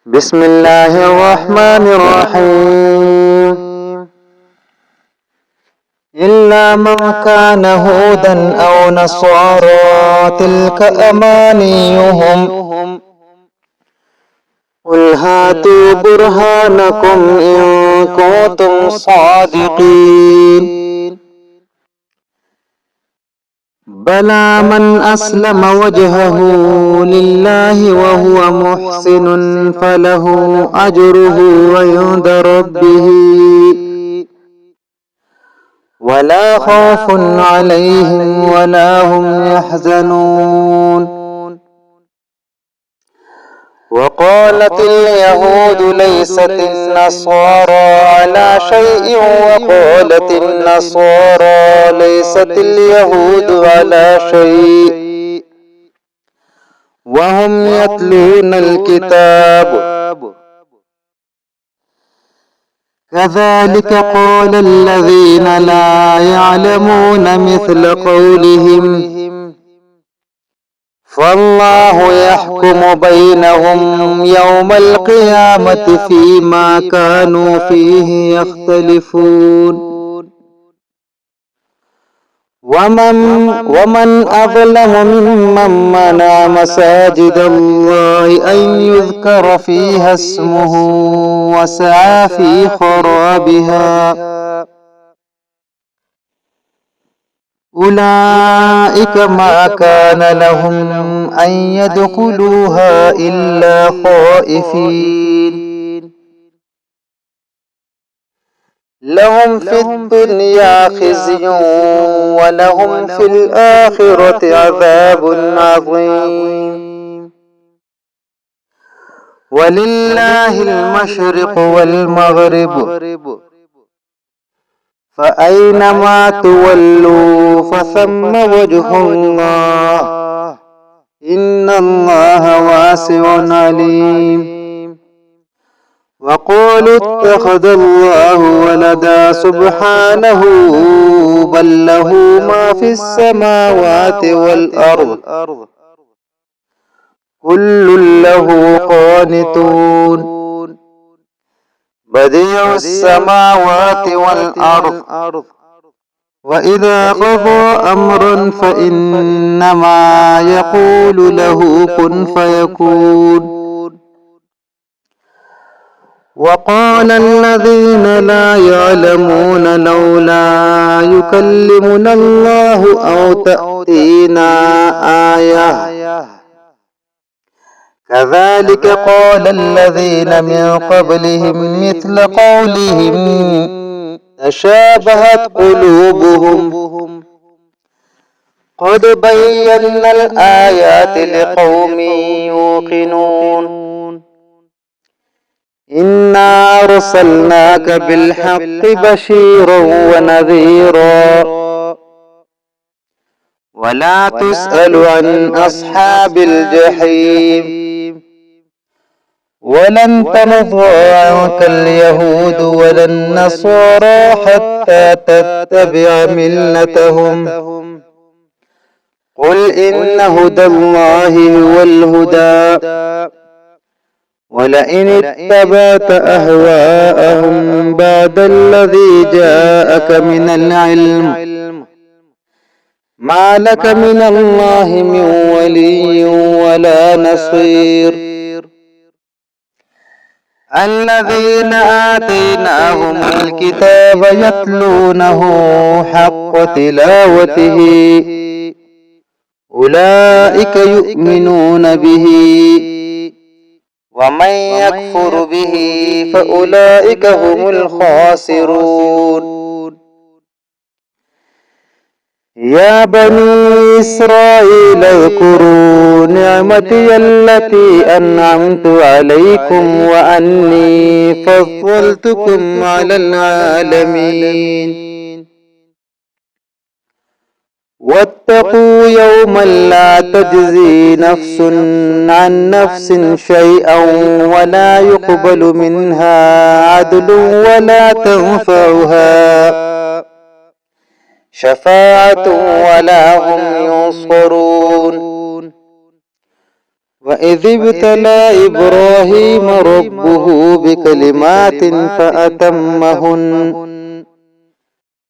بسم الله الرحمن الرحيم. إلا من كان هودا أو نصارى تلك أمانيهم قل هاتوا برهانكم إن كنتم صادقين. بلى من أسلم وجهه لله وهو محسن فله أجره عند ربه ولا خوف عليهم ولا هم يحزنون. وقالت اليهود ليست النصارى على شيء وقالت النصارى ليست اليهود على شيء وهم يتلون الكتاب كذلك قال الذين لا يعلمون مثل قولهم فالله يحكم بينهم يوم القيامة فيما كانوا فيه يختلفون. ومن أظلم ممن منع مساجد الله أن يذكر فيها اسمه وسعى في خرابها أولئك ما كان لهم أن يدخلوها إلا خائفين لهم في الدنيا خزي ولهم في الآخرة عذاب عظيم. ولله المشرق والمغرب فأينما تولوا فثم وجه الله إن الله واسع عليم. وقالوا اتخذ الله ولدا سبحانه بل له ما في السماوات والأرض كل له قانتون بديع السماوات والأرض وإذا قضى أمرا فإنما يقول له كن فيكون. وقال الذين لا يعلمون لولا يكلمنا الله أو تأتينا آية كذلك قال الذين من قبلهم مثل قولهم تشابهت قلوبهم قد بينا الآيات لقوم يوقنون. إنا أرسلناك بالحق بشيرا ونذيرا ولا تسأل عن أصحاب الجحيم ولن ترضى عنك اليهود ولا النصارى حتى تتبع ملتهم قل إن هدى الله هو الهدى ولئن اتبعت أهواءهم بعد الذي جاءك من العلم ما لك من الله من ولي ولا نصير. الذين آتيناهم الكتاب يتلونه حق تلاوته أولئك يؤمنون به ومن يكفر به فأولئك هم الخاسرون. يا بني إسرائيل اذكروا نعمتي التي أنعمت عليكم وأني فضلتكم على العالمين. واتقوا يوما لا تجزي نفس عن نفس شيئا ولا يقبل منها عدل ولا تنفعها شفاعة ولا هم ينصرون. وإذ ابتلى إبراهيم ربه بكلمات فأتمهن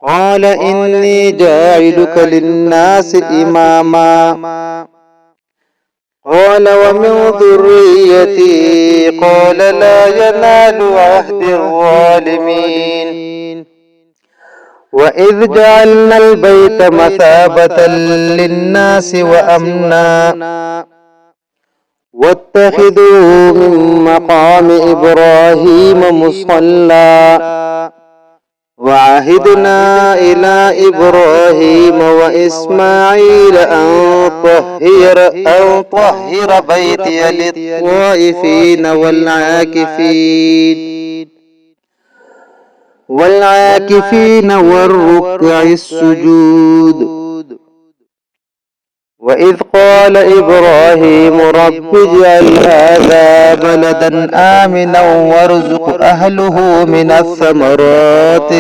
قال إني جاعلك للناس إماما قال ومن ذريتي قال لا ينال عهد الظالمين وإذ جعلنا البيت مثابة للناس وأمنا واتخذوا من مقام إبراهيم مصلى وعهدنا إلى إبراهيم وإسماعيل أن طهر بيتي للطائفين والعاكفين والركع السجود وإذ قال إبراهيم رب اجعل هذا بلدا آمنا وارزق أهله من الثمرات